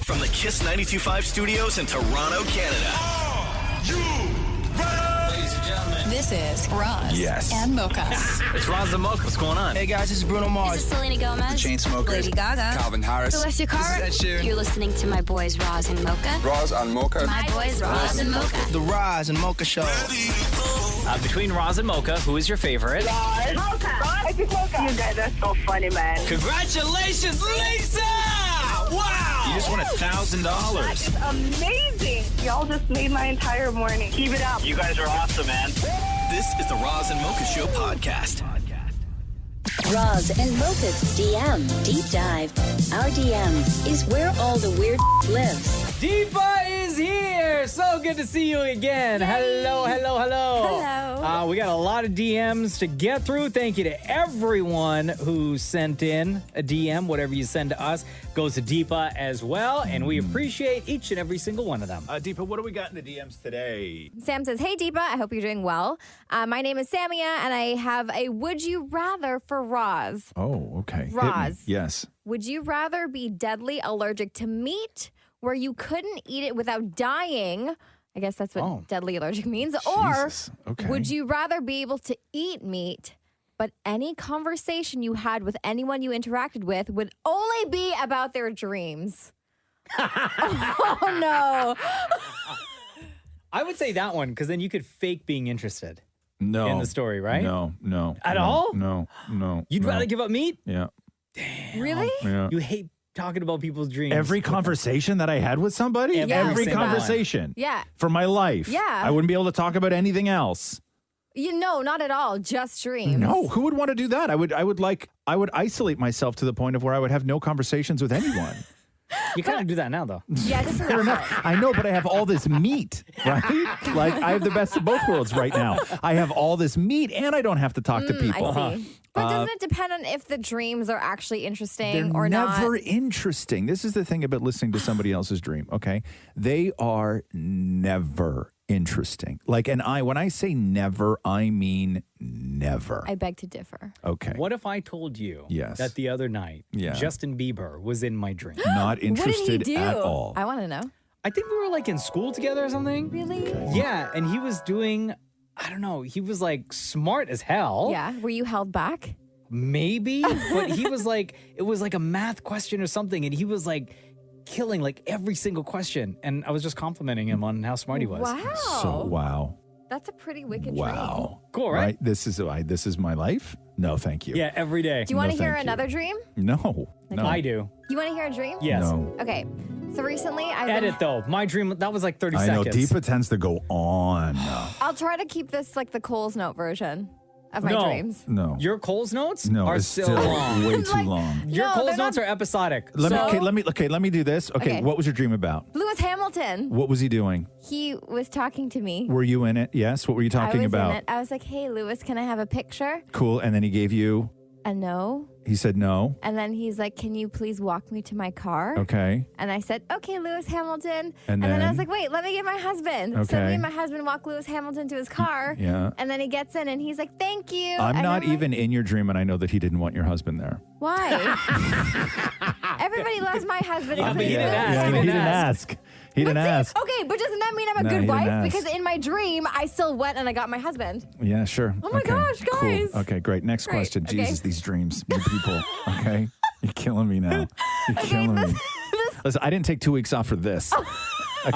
From the Kiss 92.5 studios in Toronto, Canada. Ladies and gentlemen. This is Roz and Mocha. It's Roz and Mocha. What's going on? Hey guys, this is Bruno Mars. This is Selena Gomez. The Chainsmokers. Lady Gaga. Calvin Harris. Celestia Cara. This is Ed Sheeran. You're listening to my boys Roz and Mocha. Roz and Mocha. My boys Roz and Mocha. The Roz and Mocha Show. Between Roz and Mocha, who is your favorite? Mocha. Mocha. You guys are so funny, man. Congratulations, Lisa! Wow! You just won $1,000. That's amazing. Y'all just made my entire morning. Keep it up. You guys are awesome, man. This is the Roz and Mocha Show podcast. Roz and Mocha's DM Deep Dive. Our DM is where all the weird lives. Deepa is here. So good to see you again. Yay. Hello. Hello. We got a lot of DMs to get through. Thank you to everyone who sent in a DM. Whatever you send to us goes to Deepa as well. And we appreciate each and every single one of them. Deepa, what do we got in the DMs today? Sam says, hey, Deepa, I hope you're doing well. My name is Samia, and I have a would you rather for Roz. Oh, okay. Roz. Yes. Would you rather be deadly allergic to meat where you couldn't eat it without dying? I guess that's what deadly allergic means. Jesus. Okay. Or would you rather be able to eat meat, but any conversation you had with anyone you interacted with would only be about their dreams? Oh, no. I would say that one because then you could fake being interested No. in the story, right? No. At no, all? No. You'd no. rather give up meat? Yeah. Really? Yeah. You hate talking about people's dreams. Every conversation that I had with somebody? Every single conversation. Yeah. For my life. Yeah. I wouldn't be able to talk about anything else. No, not at all. Just dreams. No, who would want to do that? I would isolate myself to the point of where I would have no conversations with anyone. You kind of do that now, though. Yeah, just a little bit. I know, but I have all this meat, right? Like, I have the best of both worlds right now. I have all this meat, and I don't have to talk to people. I see. But doesn't it depend on if the dreams are actually interesting They're or not? never interesting. This is the thing about listening to somebody else's dream, okay? They are never interesting. Like, and when I say never, I mean never. I beg to differ. Okay. What if I told you Yes. that the other night Justin Bieber was in my dream? Not interested what did he do? at all. I want to know. I think we were like in school together or something. Really? Yeah, and he was doing, I don't know, he was like smart as hell. Yeah. Were you held back? Maybe, but he was like, it was like a math question or something, and he was like killing like every single question. And I was just complimenting him on how smart he was. Wow. So, wow. That's a pretty wicked Wow. Cool, right? This is my life? No, thank you. Yeah, every day. Do you want to No, hear thank you. another dream? No. No. I do. You want to hear a dream? Yes. No. Okay. So recently I've Edit though. My dream, that was like 30 I know. seconds. Deepa tends to go on. I'll try to keep this like the Cole's Note version of my No. dreams. No. Your Cole's notes No, are it's still still long. way too Like- long. Your No, Cole's they're notes not- are episodic. Let So- me do this. Okay, Okay. what was your dream about? Lewis Hamilton. What was he doing? He was talking to me. Were you in it? Yes. What were you talking I was about? in it. I was like, hey, Lewis, can I have a picture? Cool. And then he gave you. A no. He said no. And then he's like, can you please walk me to my car? Okay. And I said, okay, Lewis Hamilton. And then I then? was like, wait, let me get my husband. So Okay. me and my husband walk Lewis Hamilton to his car. Yeah. And then he gets in and he's like, thank you. I'm And not like, even in your dream, and I know that he didn't want your husband there. Why? Everybody loves my husband. Yeah, but he except didn't me. ask. Yeah, He he didn't didn't ask. ask. He didn't ask. Okay, but doesn't that mean I'm a No, good he didn't wife? ask. Because in my dream, I still went and I got my husband. Yeah, sure. Oh my Okay, gosh, cool. guys. Okay, great. Next Great, question. okay. Jesus, these dreams, you people. Okay, you're killing me now. You're killing me. Listen, I didn't take 2 weeks off for this. Okay?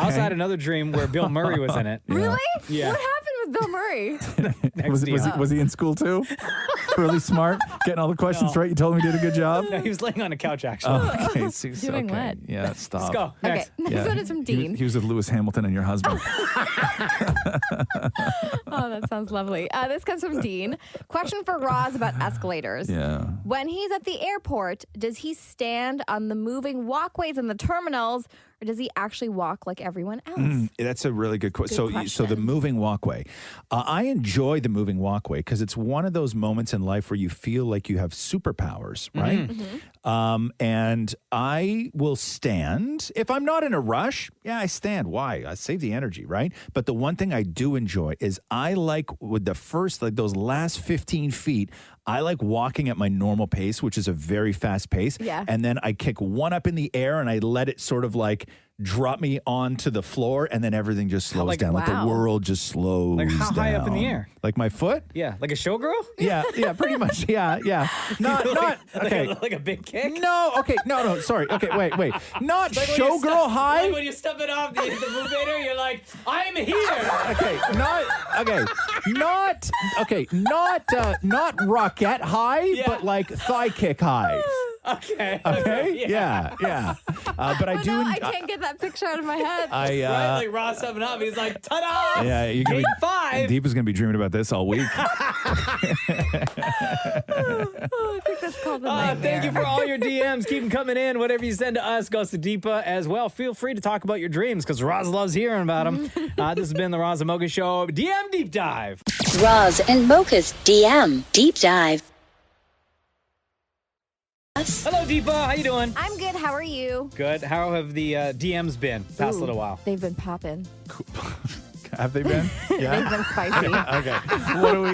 I also had another dream where Bill Murray was in it. Really? Yeah. What happened with Bill Murray? Was he in school too? Really smart, getting all the questions right. You told him he did a good job. No, he was laying on a couch actually. Oh, okay, see, Doing okay. what? Yeah, stop. Let's go. Okay, Next. next Yeah. one is from Dean. He was with Lewis Hamilton and your husband. Oh, that sounds lovely. This comes from Dean. Question for Roz about escalators. Yeah. When he's at the airport, does he stand on the moving walkways in the terminals, or does he actually walk like everyone else? That's a really good question. Good So the question. moving walkway. I enjoy the moving walkway because it's one of those moments in life where you feel like you have superpowers, right? And I will stand. If I'm not in a rush, I stand. Why? I save the energy, right? But the one thing I do enjoy is I like with the first, like those last 15 feet, I like walking at my normal pace, which is a very fast pace. Yeah. And then I kick one up in the air and I let it sort of like drop me onto the floor, and then everything just slows down. Like the world just slows Like how high down. up in the air? Like my foot? Yeah, like a showgirl? Yeah, pretty much. Yeah. Not okay. Like a big kick? No, okay, no, sorry. Okay, wait. Not Like when showgirl high. Like when you step it off the movator, you're like, I'm here. Not rocket high, but like thigh kick high. Okay. Yeah. But I do. I can't get that picture out of my head. Right, like Ross stepping up, he's like, ta-da! Yeah, you can Take 5. Deepa's gonna be dreaming about this all week. I think that's called a nightmare. Thank you for all your DMs. Keep them coming in. Whatever you send to us goes to Deepa as well. Feel free to talk about your dreams because Roz loves hearing about them. This has been the Roz and Mocha Show DM Deep Dive. Roz and Mocha's DM Deep Dive. Hello, Deepa. How you doing? I'm good. How are you? Good. How have the DMs been past little while? They've been popping. Have they been? Yeah. They've been spicy. Okay.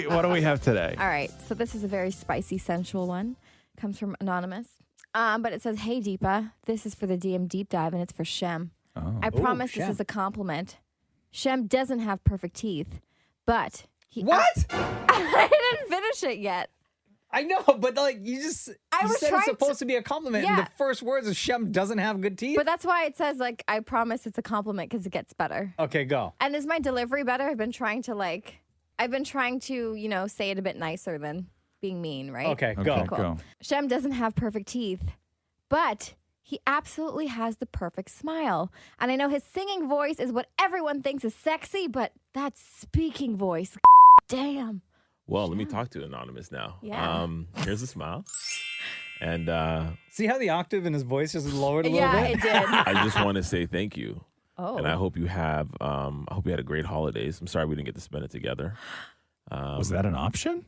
What do we have today? All right. So this is a very spicy, sensual one. Comes from Anonymous. But it says, "Hey, Deepa, this is for the DM Deep Dive, and it's for Shem. I promise this is a compliment. Shem doesn't have perfect teeth, but he... What? I didn't finish it yet. I know, but like you said it's supposed to be a compliment, and the first words is Shem doesn't have good teeth. But that's why it says like I promise it's a compliment because it gets better. Okay, go. And is my delivery better? I've been trying to say it a bit nicer than being mean, right? Okay, go. Go. Shem doesn't have perfect teeth, but he absolutely has the perfect smile. And I know his singing voice is what everyone thinks is sexy, but that speaking voice, damn. Well, let me talk to Anonymous now. Yeah. Here's a smile. And see how the octave in his voice just lowered a little Yeah, bit? it did. I just want to say thank you. Oh. And I hope you had a great holidays. I'm sorry we didn't get to spend it together. Was that an option?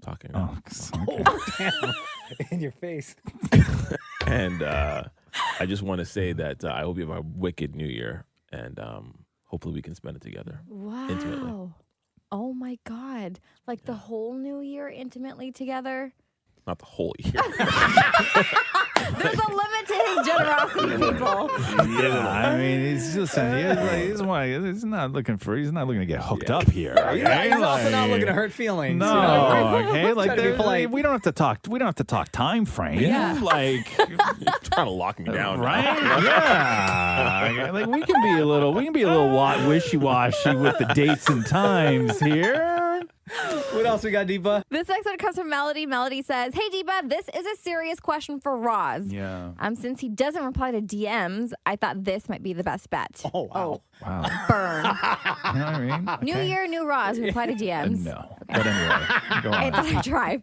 Talking. Oh, Damn. In your face. And I just want to say that I hope you have a wicked new year. And hopefully we can spend it together. Wow. Intimately. Oh my God. Like the whole new year intimately together? Not the whole year. There's a limit to his generosity, people. Yeah, I mean, he's not looking to get hooked up here. Okay? He's also not looking to hurt feelings. No, you know? okay, like Try to be polite. we don't have to talk. We don't have to talk time frame. Yeah. Like You're trying to lock me down, right? now. Yeah, okay, like we can be a little wishy-washy with the dates and times here. What else we got, Deepa? This next one comes from Melody. Melody says, "Hey, Deepa, this is a serious question for Roz. Yeah. Since he doesn't reply to DMs, I thought this might be the best bet." Oh, wow. Wow. Burn. You know what I mean? New year, new Roz. Reply to DMs. No. But anyway, go I on. thought I'd try.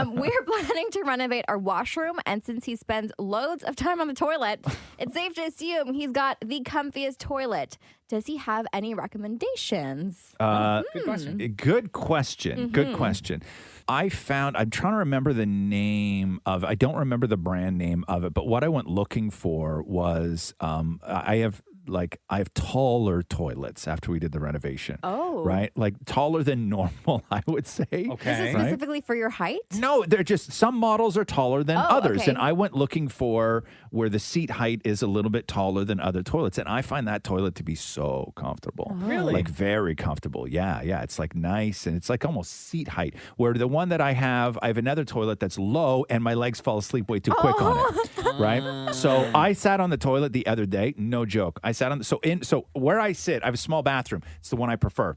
We're planning to renovate our washroom, and since he spends loads of time on the toilet, it's safe to assume he's got the comfiest toilet. Does he have any recommendations? Good question. Good question. Good question. I'm trying to remember the name of, I don't remember the brand name of it, but what I went looking for was, I have taller toilets after we did the renovation. Oh. Right? Like taller than normal, I would say. Okay. Is it specifically for your height? No, they're just, some models are taller than others. okay. And I went looking for where the seat height is a little bit taller than other toilets. And I find that toilet to be so comfortable. Really? Like very comfortable. Yeah. It's like nice. And it's like almost seat height. Where the one that I have another toilet that's low and my legs fall asleep way too quick on it. Right? So I sat on the toilet the other day. No joke. I sat on so where I sit, I have a small bathroom. It's the one I prefer.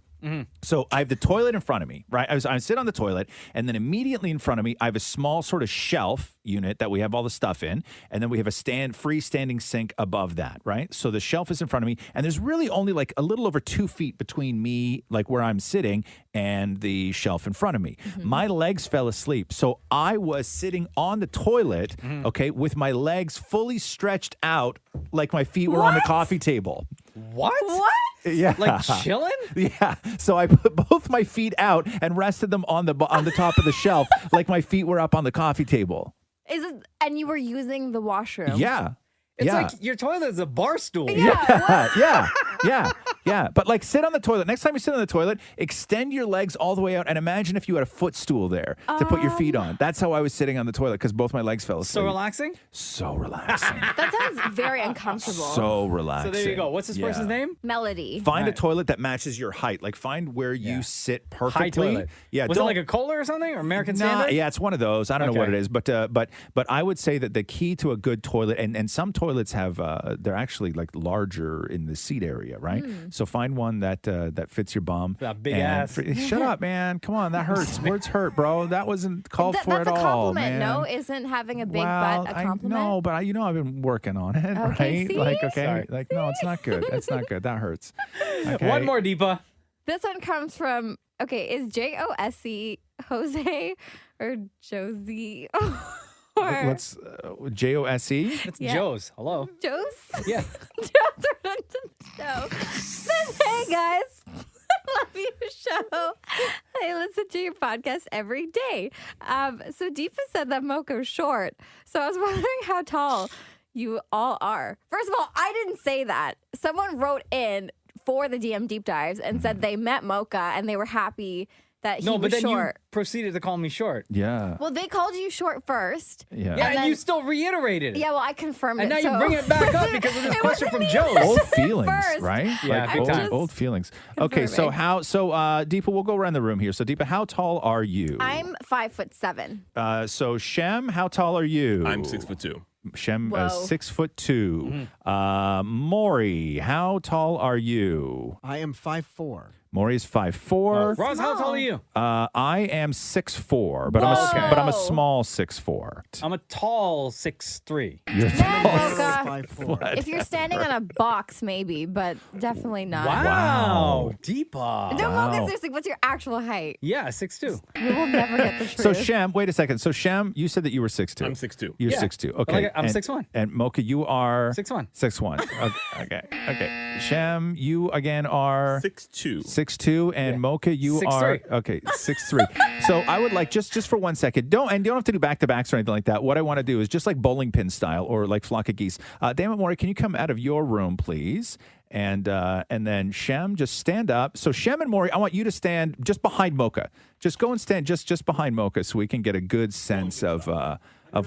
So I have the toilet in front of me, right? I sit on the toilet, and then immediately in front of me, I have a small sort of shelf unit that we have all the stuff in, and then we have a freestanding sink above that, right? So the shelf is in front of me, and there's really only like a little over 2 feet between me, like where I'm sitting, and the shelf in front of me. My legs fell asleep, so I was sitting on the toilet, okay, with my legs fully stretched out, like my feet were on the coffee table. What? Yeah. Like chilling? Yeah. So I put both my feet out and rested them on the top of the shelf like my feet were up on the coffee table. And you were using the washroom? Yeah. It's like your toilet is a bar stool. Yeah. But like sit on the toilet. Next time you sit on the toilet, extend your legs all the way out and imagine if you had a footstool there to put your feet on. That's how I was sitting on the toilet because both my legs fell asleep. So relaxing? So relaxing. That sounds very uncomfortable. So relaxing. So there you go. What's this person's name? Melody. Find a toilet that matches your height. Like find where you sit perfectly. High toilet. Yeah. Was it like a Kohler or something? Or American Standard? Yeah, it's one of those. I don't know what it is, but I would say that the key to a good toilet, and some toilets have they're actually like larger in the seat area, right? So find one that fits your bum. That big ass. Shut up, man! Come on, that hurts. Words hurt, bro. That wasn't called for at all. That's a compliment, man. no? Isn't having a big butt a compliment? No, but I've been working on it, Okay, right? see? Like, Sorry. like no, it's not good. It's not good. That hurts. Okay. One more, Deepa. This one comes from, is Jose Jose or Josie? Let's Jose. It's Joe's. Hello. Joe's? Yeah. Joe's are into the show. Says, hey guys, love your show. I listen to your podcast every day. So Deepa said that Mocha's short. So I was wondering how tall you all are. First of all, I didn't say that. Someone wrote in for the DM Deep Dives and said they met Mocha and they were happy that he was short. No, but then you proceeded to call me short. Yeah. Well, they called you short first. Yeah. Yeah, and then- you still reiterated it. Yeah, well, I confirmed And it. now so- you bring it back up because of this It question wasn't from me. Joe. Old feelings, First. right? Yeah, like big time. old feelings. Okay, so confirming. Deepa, we'll go around the room here. So Deepa, how tall are you? I'm 5'7". So Shem, how tall are you? I'm 6'2". Shem Whoa. 6'2". Maury, how tall are you? I am 5'4". Maury is 5'4". Roz, how tall are you? I am 6'4", but I'm a small 6'4". I'm a tall 6'3". You're Mocha. 5'4". If you're standing on a box, maybe, but definitely not. Wow. Deepa. No, Wow. Mocha, seriously, what's your actual height? Yeah, 6'2". We will never get the truth. So Shem, wait a second. So Shem, you said that you were 6'2". I'm 6'2". You're Yeah. 6'2". But Okay. like, I'm 6'1". And Mocha, you are 6'1". 6'1". Okay. Shem, you again are 6'2". 6'2", and Mocha, you 6'3". are 6'3". So I would like just for 1 second, don't have to do back to backs or anything like that. What I want to do is just like bowling pin style or like flock of geese. Damn it, Maury, can you come out of your room, please? And then Shem, just stand up. So Shem and Maury, I want you to stand just behind Mocha. Just go and stand just behind Mocha so we can get a good sense of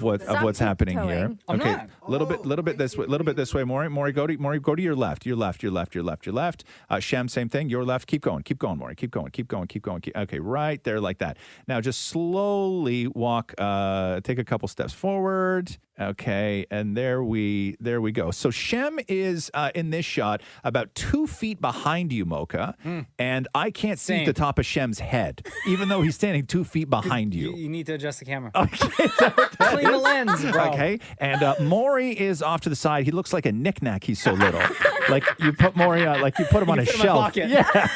what's happening here. I'm Okay, not. little bit this way. Maury, go to your left. Your left. Shem, same thing. Your left. Keep going, Maury. Keep going. Okay, right there, like that. Now just slowly walk. Take a couple steps forward. Okay, and there we go. So Shem is in this shot about 2 feet behind you, Mocha, and I can't see Same. the top of Shem's head, even though he's standing 2 feet behind you. You need to adjust the camera. Okay, Clean the lens, bro. okay. And Maury is off to the side. He looks like a knickknack. He's so little. Like you put Maury, like you put him on a fit him in my shelf. pocket. Yeah.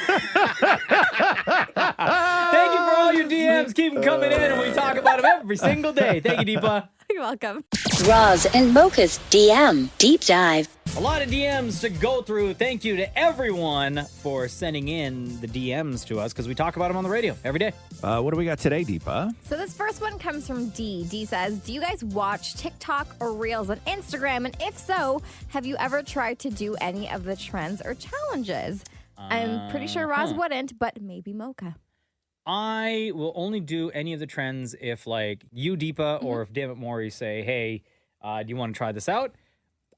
Thank you for all your DMs. Keep them coming in, and we talk about them every single day. Thank you, Deepa. You're welcome. Roz and Mocha's DM Deep Dive. A lot of DMs to go through. Thank you to everyone for sending in the DMs to us because we talk about them on the radio every day. What do we got today, Deepa? So this first one comes from D. D says, do you guys watch TikTok or Reels on Instagram? And if so, have you ever tried to do any of the trends or challenges? I'm pretty sure Roz wouldn't, but maybe Mocha. I will only do any of the trends if, like, you, Deepa, or if Dammit Maury say, hey, do you want to try this out?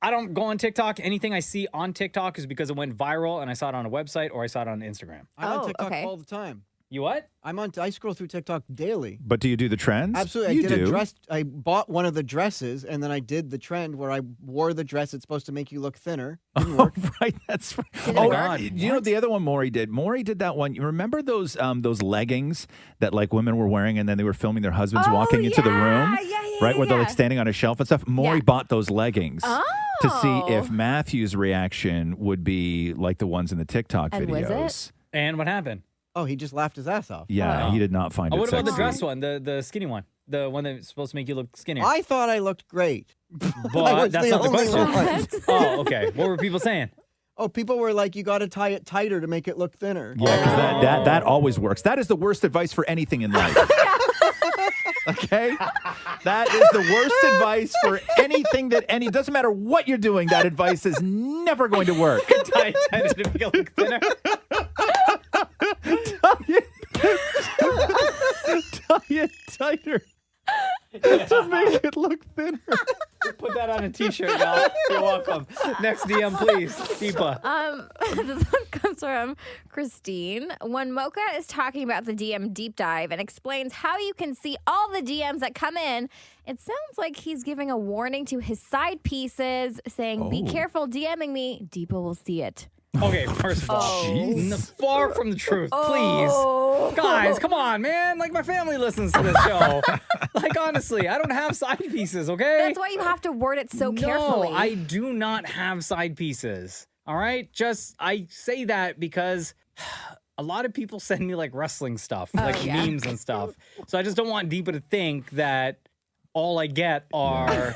I don't go on TikTok. Anything I see on TikTok is because it went viral and I saw it on a website or I saw it on Instagram. I'm on TikTok all the time. You what? I scroll through TikTok daily. But do you do the trends? Absolutely. You I did do. a dress. I bought one of the dresses and then I did the trend where I wore the dress. It's supposed to make you look thinner. Didn't work. Right, that's right. Did it Oh, work? you know the other one Maury did? Maury did that one. You remember those leggings that like women were wearing and then they were filming their husbands walking into the room? Right, where they're like standing on a shelf and stuff? Maury bought those leggings to see if Matthew's reaction would be like the ones in the TikTok And was videos. it? And what happened? Oh, he just laughed his ass off. Yeah, he did not find it What about the sexy. dress one, the skinny one? The one that's supposed to make you look skinnier? I thought I looked great. But that's not the only question. one. Oh, okay. What were people saying? Oh, people were like, you got to tie it tighter to make it look thinner. Yeah, because that always works. That is the worst advice for anything in life. Okay? That is the worst advice for anything doesn't matter what you're doing, that advice is never going to work. Tie it tighter to make it look thinner. Tie it tighter to make it look thinner. Put that on a t-shirt, y'all. You're welcome. Next DM, please. Deepa. This one comes from Christine. When Mocha is talking about the DM deep dive and explains how you can see all the DMs that come in, it sounds like he's giving a warning to his side pieces, saying, be careful DMing me. Deepa will see it. Okay, first of all, far from the truth, please. Guys, come on, man. Like, my family listens to this show. Like, honestly, I don't have side pieces, okay? That's why you have to word it so carefully. No, I do not have side pieces, all right? I say that because a lot of people send me, like, wrestling stuff, memes and stuff. So I just don't want Deepa to think that all I get are...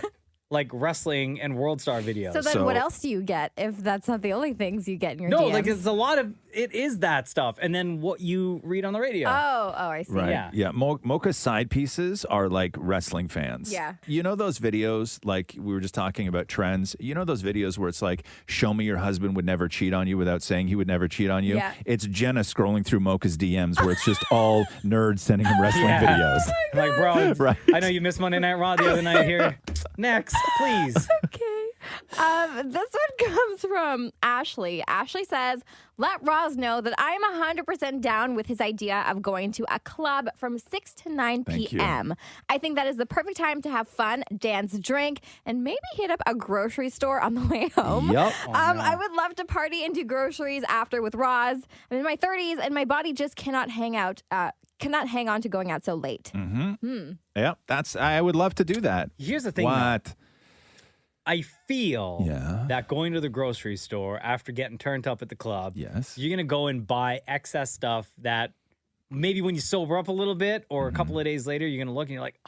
like wrestling and World Star videos. So then what else do you get if that's not the only things you get in your DMs? No, like it's a lot of, it is that stuff. And then what you read on the radio. Oh, I see. Right. Yeah. Mocha's side pieces are like wrestling fans. Yeah. You know those videos, like we were just talking about trends. You know those videos where it's like, show me your husband would never cheat on you without saying he would never cheat on you? Yeah. It's Jenna scrolling through Mocha's DMs where it's just all nerds sending him wrestling videos. Like, bro, right. I know you missed Monday Night Raw the other night here. Next, please. Okay. This one comes from Ashley. Ashley says, let Roz know that I am 100% down with his idea of going to a club from 6 to 9 p.m. I think that is the perfect time to have fun, dance, drink, and maybe hit up a grocery store on the way home. Yep. I would love to party and do groceries after with Roz. I'm in my 30s and my body just cannot hang on to going out so late. Mm-hmm. Yep. I would love to do that. Here's the thing. What? Though. I feel that going to the grocery store after getting turned up at the club, you're going to go and buy excess stuff that maybe when you sober up a little bit or a couple of days later, you're going to look and you're like,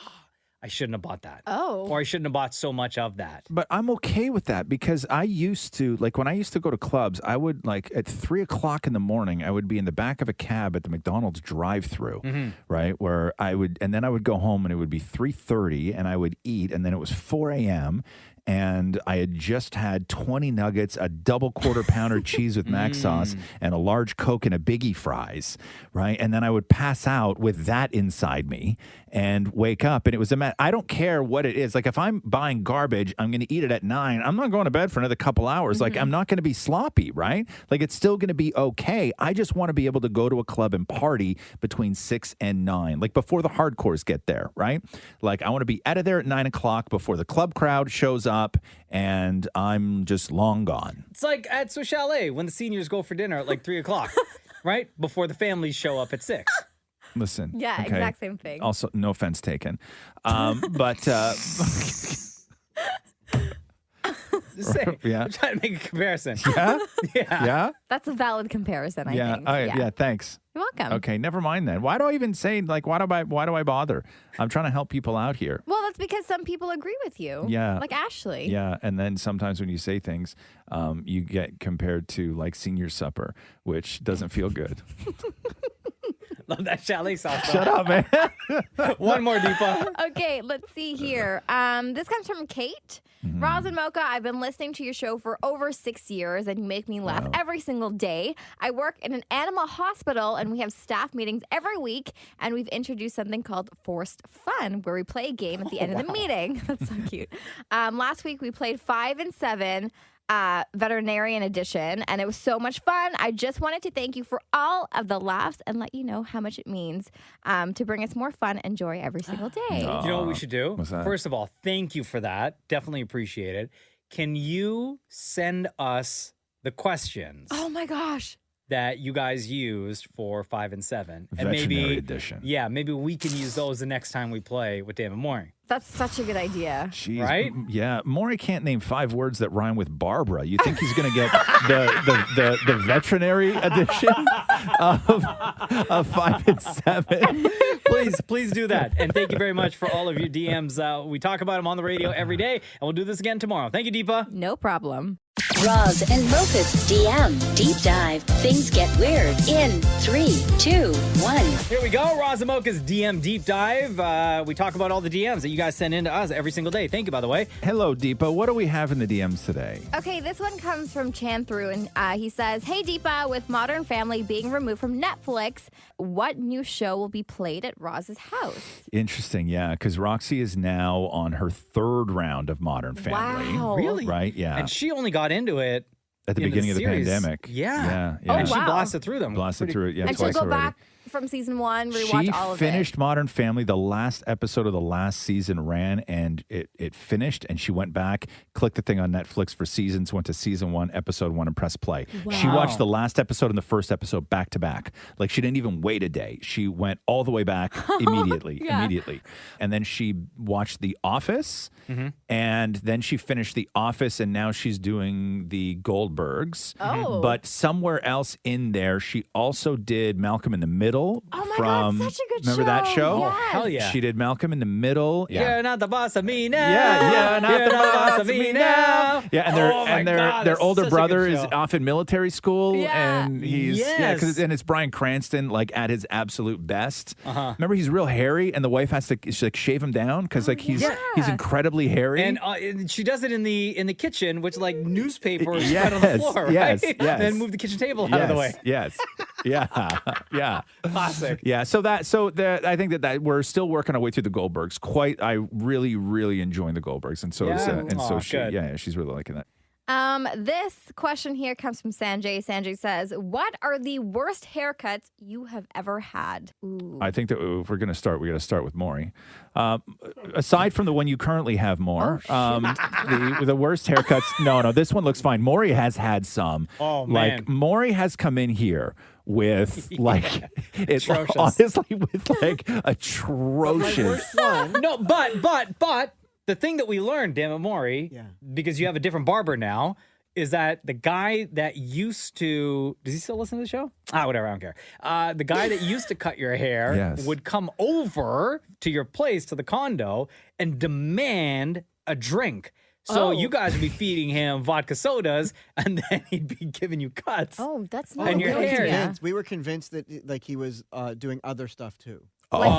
I shouldn't have bought that. Oh. Or I shouldn't have bought so much of that. But I'm okay with that because I used to, like when I used to go to clubs, I would like at 3 o'clock in the morning, I would be in the back of a cab at the McDonald's drive-thru, right? Where and then I would go home and it would be 3:30 and I would eat and then it was 4 a.m. and I had just had 20 nuggets, a double quarter pounder cheese with mac sauce, and a large Coke and a Biggie fries, right? And then I would pass out with that inside me and wake up, and it was a mess. I don't care what it is. Like, if I'm buying garbage, I'm going to eat it at 9. I'm not going to bed for another couple hours. Like, I'm not going to be sloppy, right? Like, it's still going to be okay. I just want to be able to go to a club and party between 6 and 9, like before the hardcores get there, right? Like, I want to be out of there at 9 o'clock before the club crowd shows up, and I'm just long gone. It's like at Swiss Chalet when the seniors go for dinner at like 3 o'clock, right? Before the families show up at 6. Listen. Yeah, okay. exact same thing. Also, no offense taken. But Just saying. Yeah. I'm trying to make a comparison. Yeah? Yeah. Yeah? That's a valid comparison, I think. Yeah, thanks. You're welcome. Okay, never mind then. Why do I even say, like, why do I bother? I'm trying to help people out here. Well, that's because some people agree with you. Yeah. Like Ashley. Yeah, and then sometimes when you say things, you get compared to, like, senior supper, which doesn't feel good. Love that chalet sauce. Shut up, man. One more, Deepa. Okay, let's see here. This comes from Kate. Roz and Mocha, I've been listening to your show for over 6 years, and you make me laugh every single day. I work in an animal hospital, and we have staff meetings every week, and we've introduced something called Forced Fun, where we play a game at the end of the meeting. That's so cute. Last week, we played 5 and 7. Veterinarian edition, and it was so much fun. I just wanted to thank you for all of the laughs and let you know how much it means to bring us more fun and joy every single day. You know what we should do? What's that? First of all, thank you for that. Definitely appreciate it. Can you send us the questions Oh my gosh. that you guys used for 5 and 7? And Veterinary edition. Yeah, maybe we can use those the next time we play with David Mooring. That's such a good idea. Jeez, Right? Yeah. Maury can't name 5 words that rhyme with Barbara. You think he's going to get the veterinary edition of 5 and 7? Please do that. And thank you very much for all of your DMs. We talk about them on the radio every day, and we'll do this again tomorrow. Thank you, Deepa. No problem. Roz and Mocha's DM Deep Dive. Things get weird in 3, 2, 1. Here we go. Roz and Mocha's DM Deep Dive. We talk about all the DMs that you guys send in to us every single day. Thank you, by the way. Hello, Deepa. What do we have in the DMs today? Okay, this one comes from Chanthru, and he says, "Hey, Deepa, with Modern Family being removed from Netflix, what new show will be played at Roz's house?" Interesting, yeah, because Roxy is now on her 3rd round of Modern Family. Wow. Really? Right, yeah. And she only got into it At the in beginning of the series. pandemic. Yeah. Yeah. And she wow. blasted through them. Blasted through it, yeah, And she'll twice go already. back from season 1, rewatch She all of finished Modern Family. The last episode of the last season ran, and it finished, and she went back, clicked the thing on Netflix for seasons, went to season 1, episode 1, and pressed play. She Wow. watched the last episode and the first episode back to back. Like, she didn't even wait a day. She went all the way back immediately. And then she watched The Office, and then she finished The Office, and now she's doing The Goldbergs. Oh. But somewhere else in there, she also did Malcolm in the Middle. Oh my from, God, such a good remember that show? Yes. Hell yeah. She did Malcolm in the Middle. You're not the boss of me now. Yeah, not You're the boss of me now. Yeah, and their Oh my God, their that's older such a good brother is show. off in military school, Yeah. and he's Yes. and it's Bryan Cranston like at his absolute best. Remember, he's real hairy, and the wife has to like shave him down because like he's incredibly hairy. And she does it in the kitchen, which like newspaper is Yes, spread on the floor, right? yes, yes. And then move the kitchen table out of the way. Yes. Yeah. Yeah. Classic. Yeah. So I think that we're still working our way through the Goldbergs. I really, really enjoying the Goldbergs, and so is, Yeah? and so Aw, she. good. Yeah, she's really liking that. This question here comes from Sanjay. Sanjay says, "What are the worst haircuts you have ever had?" Ooh. I think that if we're going to start, we got to start with Maury. Aside from the one you currently have, more the worst haircuts. No, this one looks fine. Maury has had some. Oh, man. Like Maury has come in here with like it's Atrocious. honestly with like atrocious. No, but the thing that we learned, damn it, Maury, because you have a different barber now, is that the guy that used to, does he still listen to the show? Whatever, I don't care. The guy that used to cut your hair Yes. would come over to your place, to the condo, and demand a drink. So you guys would be feeding him vodka sodas, and then he'd be giving you cuts. Oh, that's And not your a good hair. idea. We were convinced that like he was doing other stuff too. But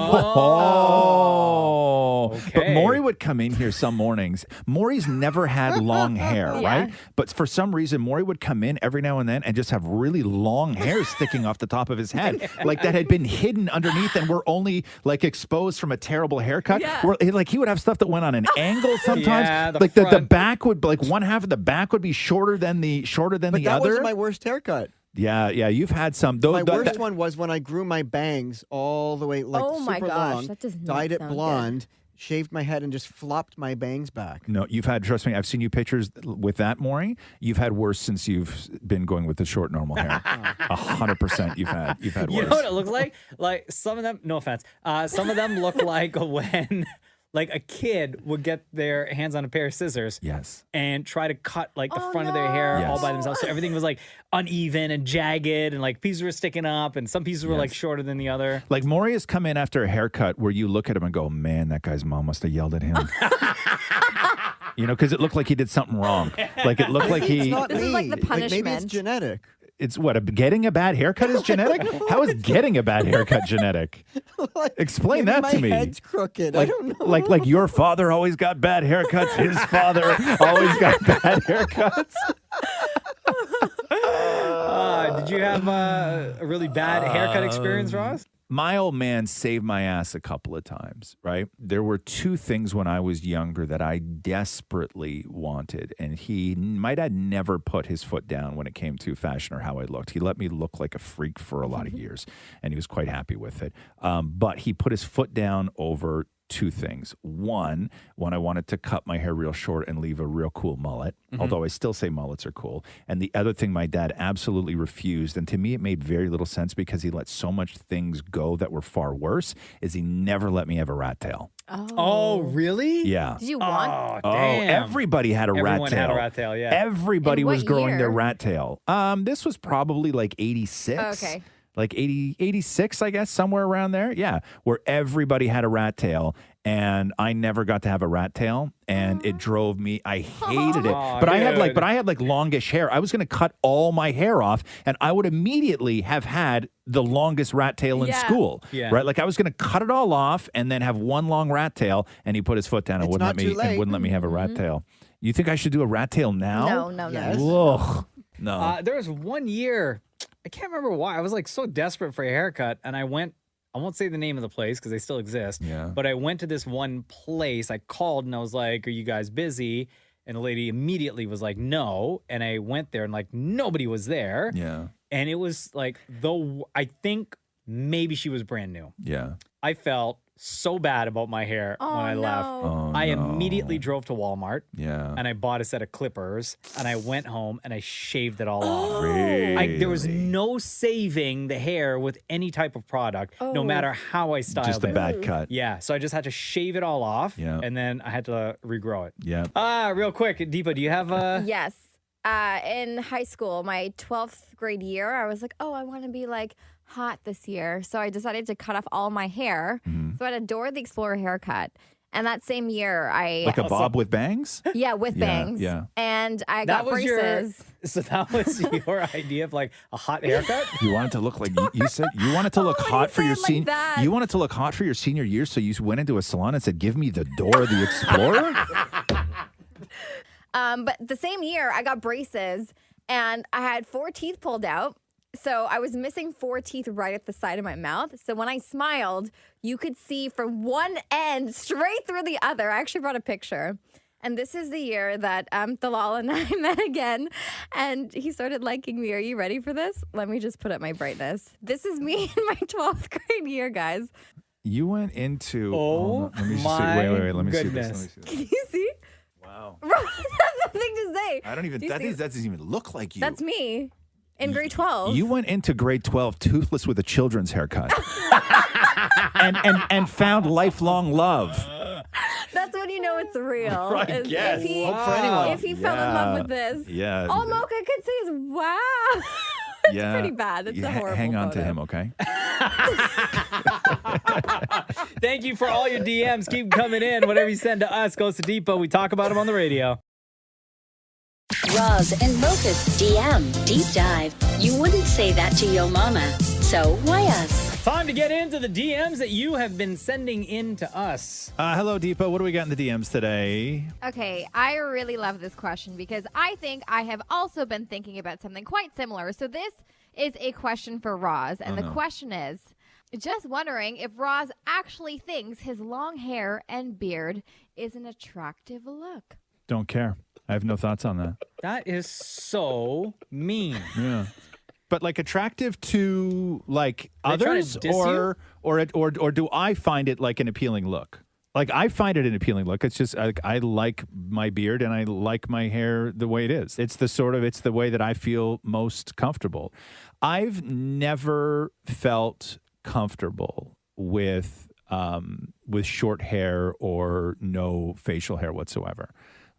Okay. Maury would come in here some mornings. Maury's never had long hair, right? But for some reason, Maury would come in every now and then and just have really long hair sticking off the top of his head, like that had been hidden underneath and were only like exposed from a terrible haircut. Where, like he would have stuff that went on an angle sometimes. Yeah, the like the front. back would like one half of the back would be shorter than the But other. that wasn't my worst haircut. Yeah, you've had some. My worst one was when I grew my bangs all the way, like Oh my super gosh, long, that does not dyed it sound good. blonde, shaved my head, and just flopped my bangs back. No, you've had, trust me, I've seen you pictures with that, Maury. You've had worse since you've been going with the short, normal hair. 100% you've had worse. You know what it looks like? Like some of them, no offense, some of them look like when like a kid would get their hands on a pair of scissors and try to cut like the front of their hair all by themselves. So everything was like uneven and jagged and like pieces were sticking up and some pieces were like shorter than the other. Like Maury has come in after a haircut where you look at him and go, man, that guy's mom must have yelled at him. You know, because it looked like he did something wrong. Like it looked like It's he... not This me. is like the maybe it's punishment. genetic. It's what, getting a bad haircut is genetic? How is getting a bad haircut genetic? Explain Maybe that to me. My head's crooked. Like, I don't know. like your father always got bad haircuts. His father always got bad haircuts. Did you have a really bad haircut experience, Ross? My old man saved my ass a couple of times, right? There were two things when I was younger that I desperately wanted, and my dad never put his foot down when it came to fashion or how I looked. He let me look like a freak for a lot of years, and he was quite happy with it. But he put his foot down over two things. One, when I wanted to cut my hair real short and leave a real cool mullet, although I still say mullets are cool. And the other thing my dad absolutely refused, and to me it made very little sense because he let so much things go that were far worse, is he never let me have a rat tail. Oh, really? Yeah. Did you want? Oh, damn. Everybody had a rat Everyone tail. had a rat tail, yeah. Everybody In what was growing year? their rat tail. This was probably like 86. Okay. like 86, I guess, somewhere around there. Yeah, where everybody had a rat tail. And I never got to have a rat tail, and it drove me. I hated it. Aw, But I had dude. like longish hair. I was going to cut all my hair off, and I would immediately have had the longest rat tail in school. Yeah. Right? Like I was going to cut it all off and then have one long rat tail. And he put his foot down and It's not too late. wouldn't let me have a rat tail. You think I should do a rat tail now? No. Yes. Ugh. No. There was one year, I can't remember why. I was like so desperate for a haircut, and I went. I won't say the name of the place because they still exist. Yeah. But I went to this one place. I called and I was like, "Are you guys busy?" And the lady immediately was like, "No." And I went there and like nobody was there. Yeah. And it was like, though I think maybe she was brand new. Yeah. I felt so bad about my hair when I left. Oh, I no. immediately drove to Walmart Yeah. and I bought a set of clippers and I went home and I shaved it all off. Really? There was no saving the hair with any type of product, no matter how I styled Just a it. bad cut. Yeah, so I just had to shave it all off, Yeah. and then I had to regrow it. Yeah. Real quick, Deepa, do you have Yes. In high school, my 12th grade year, I was like, oh, I want to be like hot this year. So I decided to cut off all my hair. So I had a Dora the Explorer haircut. And that same year, Like a bob with bangs? yeah, with Yeah, bangs. yeah. And I that got was braces. so that was your idea of like a hot haircut? You wanted to look like you said you wanted to look Oh, hot you for say your it like senior. that. You wanted to look hot for your senior year, so you went into a salon and said, "Give me the Dora the Explorer." But the same year, I got braces and I had 4 teeth pulled out. So I was missing 4 teeth right at the side of my mouth. So when I smiled, you could see from one end straight through the other. I actually brought a picture. And this is the year that Dalal and I met again. And he started liking me. Are you ready for this? Let me just put up my brightness. This is me in my 12th grade year, guys. You went into. Oh, hold on, let me just my see. Wait. Let me goodness. see this. Can you see? Wow. That's nothing to say. I don't even. Do you That see? doesn't even look like you. That's me in grade 12. You went into grade 12 toothless with a children's haircut, and found lifelong love. That's when you know it's real. I is guess. If he, Hope for anyone. if he fell in love with this. Yeah. All Mocha could say is, wow. It's Yeah. pretty bad. It's a horrible Hang on to photo. him, okay? Thank you for all your DMs. Keep coming in. Whatever you send to us goes to Deepa. We talk about them on the radio. Roz and Mocha's DM Deep Dive. You wouldn't say that to your mama, so why us? Time to get into the DMs that you have been sending in to us. Hello, Deepa. What do we got in the DMs today? Okay, I really love this question because I think I have also been thinking about something quite similar. So this is a question for Roz, and the question is, just wondering if Roz actually thinks his long hair and beard is an attractive look. Don't care. I have no thoughts on that. That is so mean. Yeah. But like attractive to like Are they trying others, to diss you? or do I find it like an appealing look? Like I find it an appealing look. It's just I like my beard and I like my hair the way it is. It's the way that I feel most comfortable. I've never felt comfortable with short hair or no facial hair whatsoever.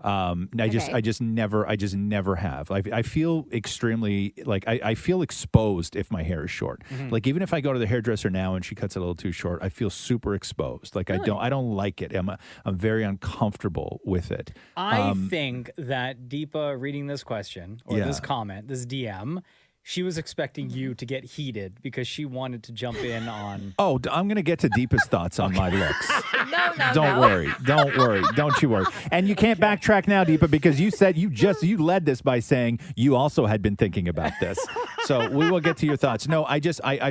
I just never have. I feel extremely like I feel exposed if my hair is short. Mm-hmm. Like even if I go to the hairdresser now and she cuts it a little too short, I feel super exposed. Like I don't like it. I'm very uncomfortable with it. I think that Deepa reading this question or this comment, this DM, she was expecting you to get heated because she wanted to jump in on. Oh, I'm going to get to Deepa's thoughts on my looks. No. Don't worry. Don't you worry. And you can't backtrack now, Deepa, because you said you led this by saying you also had been thinking about this. So we will get to your thoughts. No, I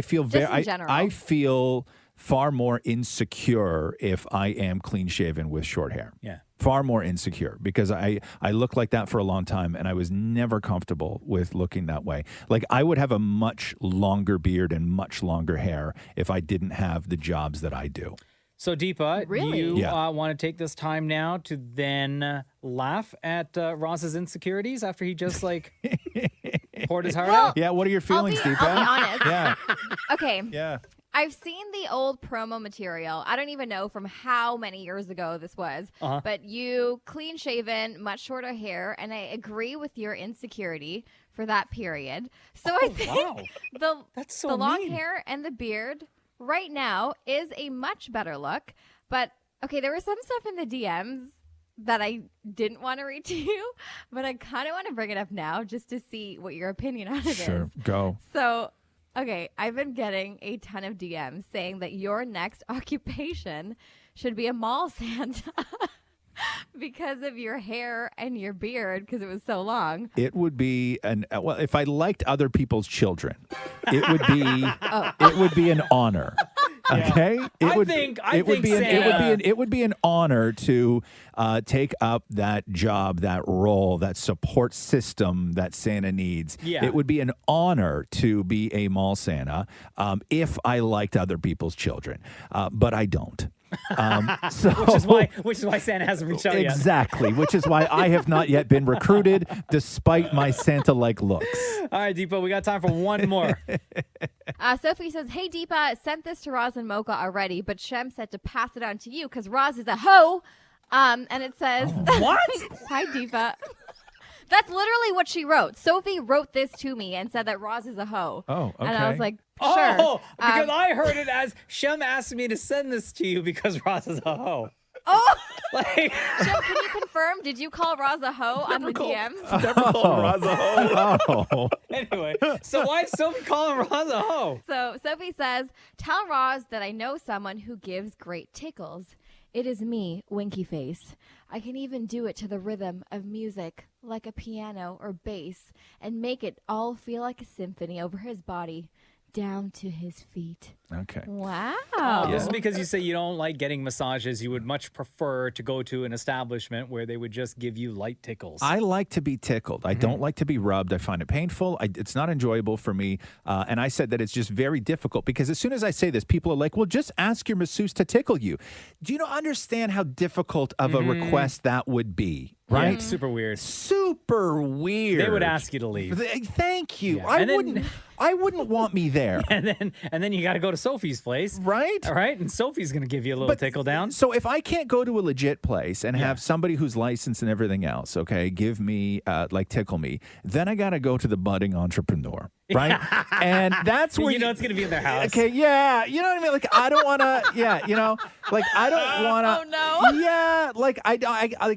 feel in general. I feel far more insecure if I am clean shaven with short hair. Yeah. Far more insecure because I looked like that for a long time and I was never comfortable with looking that way. Like I would have a much longer beard and much longer hair if I didn't have the jobs that I do. So Deepa, Really? do you Yeah. want to take this time now to then laugh at Roz's insecurities after he just like poured his heart out? Yeah, what are your feelings, Deepa? I'll be honest. Yeah. Okay. Yeah. I've seen the old promo material. I don't even know from how many years ago this was, but you clean shaven, much shorter hair, and I agree with your insecurity for that period. So I think That's so the long mean. hair and the beard right now is a much better look. But okay, there was some stuff in the DMs that I didn't want to read to you, but I kind of want to bring it up now just to see what your opinion on it is. Sure, go. So, okay, I've been getting a ton of DMs saying that your next occupation should be a mall Santa because of your hair and your beard because it was so long. It would be well, if I liked other people's children, it would be an honor. Okay, it would be an honor to take up that job, that role, that support system that Santa needs. Yeah. It would be an honor to be a mall Santa if I liked other people's children, but I don't. So which is why Santa hasn't reached out yet. Exactly, which is why I have not yet been recruited, despite my Santa-like looks. All right, Deepa, we got time for one more. Sophie says, "Hey Deepa, sent this to Roz and Mocha already, but Shem said to pass it on to you because Roz is a hoe." And it says, "What?" Hi Deepa. That's literally what she wrote. Sophie wrote this to me and said that Roz is a hoe. Oh, okay. And I was like, sure. Oh, because I heard it as Shem asked me to send this to you because Roz is a hoe. Oh, like, Shem, can you confirm? Did you call Roz a hoe on the DMs? Never called Roz a hoe. Oh. Anyway, so why is Sophie calling Roz a hoe? So Sophie says, "Tell Roz that I know someone who gives great tickles. It is me, Winky Face. I can even do it to the rhythm of music, like a piano or bass, and make it all feel like a symphony over his body, down to his feet." Okay. Wow. Oh, this is because you say you don't like getting massages. You would much prefer to go to an establishment where they would just give you light tickles. I like to be tickled. I don't like to be rubbed. I find it painful. It's not enjoyable for me. And I said that it's just very difficult because as soon as I say this, people are like, well, just ask your masseuse to tickle you. Do you understand how difficult of a request that would be? Right? Yeah, super weird. Super weird. They would ask you to leave. Thank you. Yeah. I wouldn't want me there. And then you got to go to Sophie's place. Right? All right. And Sophie's going to give you a little tickle down. So if I can't go to a legit place and have somebody who's licensed and everything else, okay, give me, tickle me, then I got to go to the budding entrepreneur. Right? And that's where it's going to be in their house. Okay, yeah. You know what I mean? Like, I don't want to, I don't want to. Oh, no. Yeah,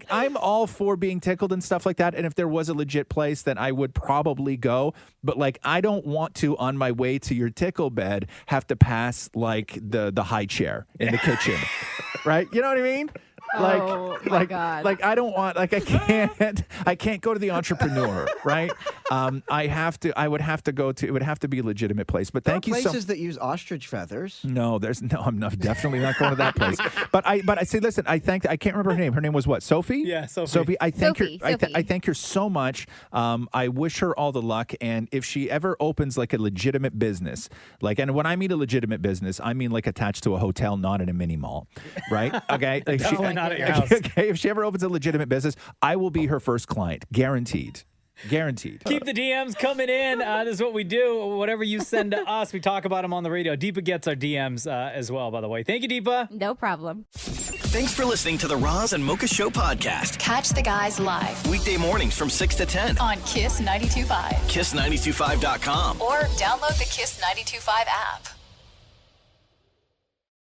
I'm all for being tickled and stuff like that. And if there was a legit place, then I would probably go. But, I don't want to, on my way to your tickle bed, have to pass, the high chair in the kitchen. Right? You know what I mean? Oh, my God. I don't want, I can't go to the entrepreneur, right? It would have to be a legitimate place. But thank you so much. Places that use ostrich feathers. No, I'm definitely not going to that place. But I say, listen, I can't remember her name. Her name was what? Sophie? Yeah, Sophie. Sophie, I thank her. Sophie. I thank her so much. I wish her all the luck. And if she ever opens a legitimate business, and when I mean a legitimate business, I mean attached to a hotel, not in a mini mall, right? Okay. Definitely not at your house. Okay, if she ever opens a legitimate business, I will be her first client, guaranteed. Guaranteed. Keep the DMs coming in. This is what we do. Whatever you send to us, we talk about them on the radio. Deepa gets our DMs as well, by the way. Thank you, Deepa. No problem. Thanks for listening to the Roz and Mocha Show podcast. Catch the guys live Weekday mornings from 6 to 10. on Kiss 92.5 Kiss925.com. or download the Kiss 92.5 app.